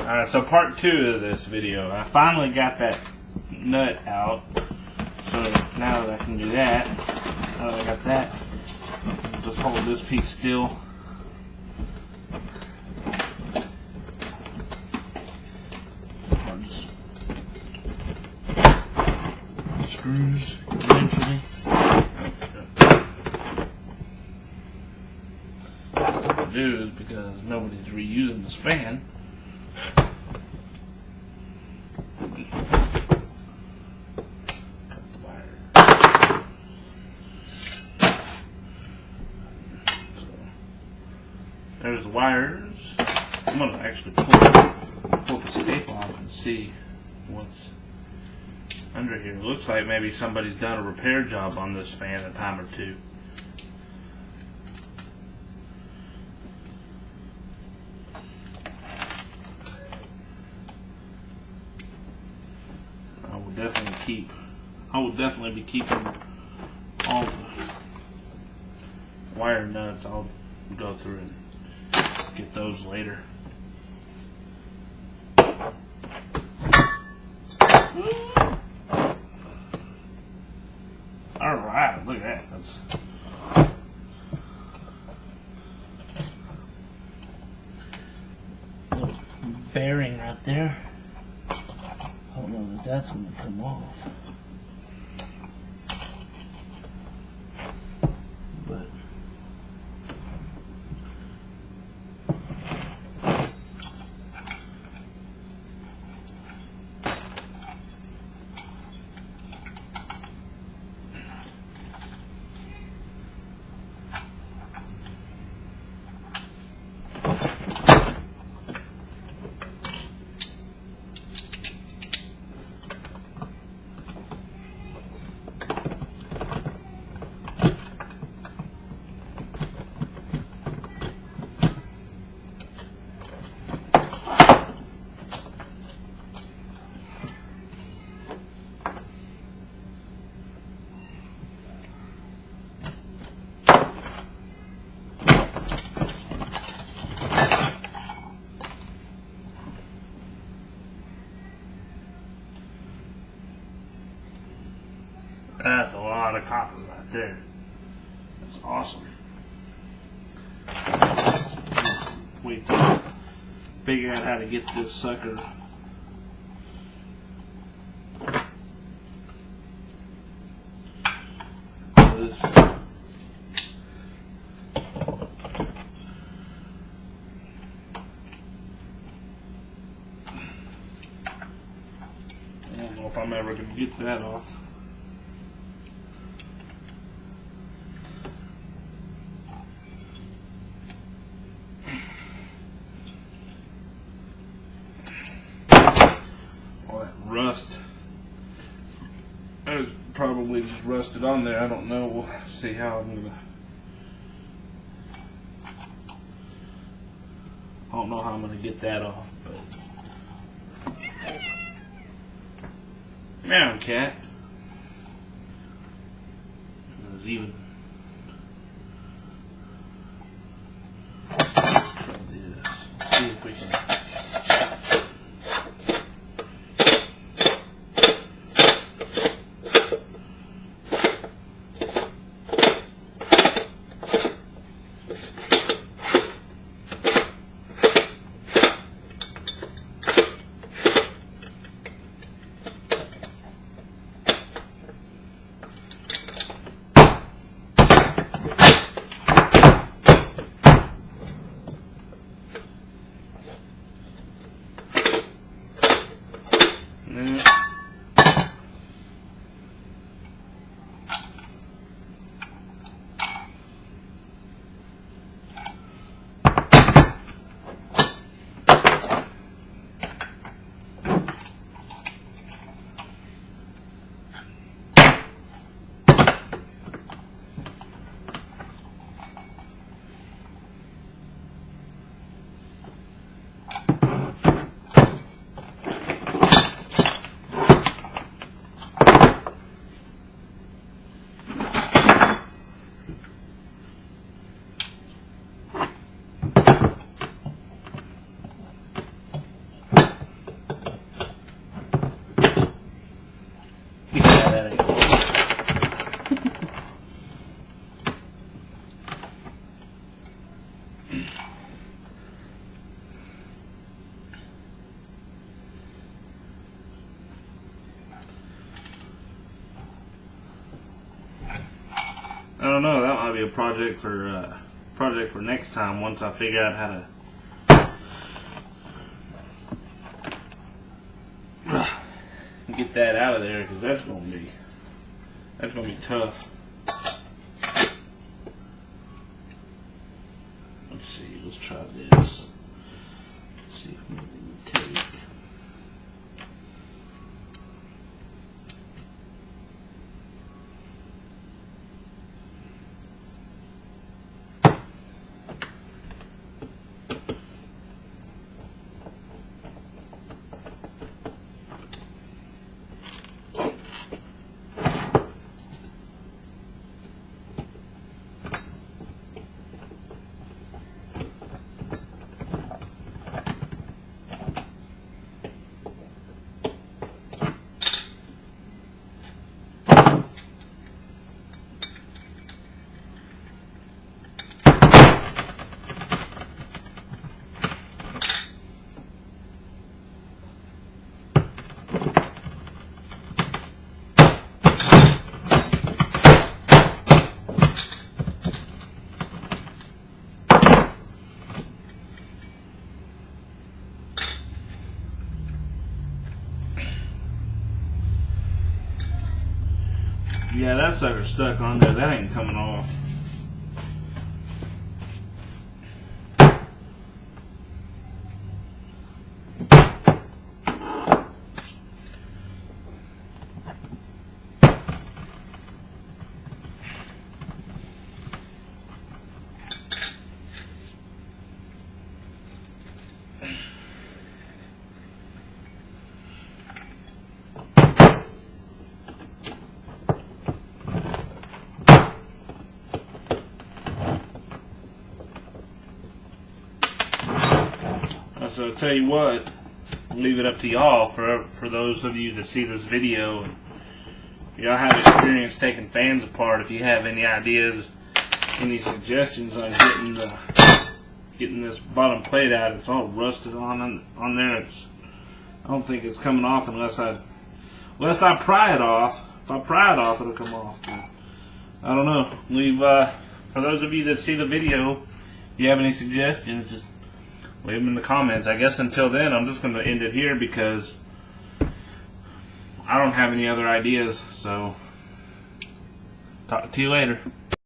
Alright, so part 2 of this video. I finally got that nut out. So now that I can do that, now that I got that, just hold this piece still. Or just screws eventually. What to do is, because nobody's reusing this fan, there's the wires. I'm going to actually pull the tape off and see what's under here. It looks like maybe somebody's done a repair job on this fan a time or two. I will definitely be keeping all the wire nuts. I'll go through and get those later. Alright, look at that. That's a little bearing right there. I don't know that that's going to come off. But that's a lot of copper right there. That's awesome. Wait till I figure out how to get this sucker this. I don't know if I'm ever going to get that off. Rust. It probably just rusted on there. I don't know. We'll see how I'm gonna. I don't know how I'm gonna get that off, but. Come on, cat. It was even. Try this. See if we can. don't know. That might be a project for next time. Once I figure out how to get that out of there, because that's gonna be tough. Let's see. Let's try this. Let's see if we can take. Yeah, that sucker's stuck on there. That ain't coming off. So I'll tell you what, I'll leave it up to y'all for those of you that see this video. If y'all have experience taking fans apart, if you have any ideas, any suggestions on getting this bottom plate out, it's all rusted on there. I don't think it's coming off unless I pry it off. If I pry it off, it'll come off. But I don't know. For those of you that see the video, if you have any suggestions, just leave them in the comments. I guess until then, I'm just going to end it here because I don't have any other ideas. So, talk to you later.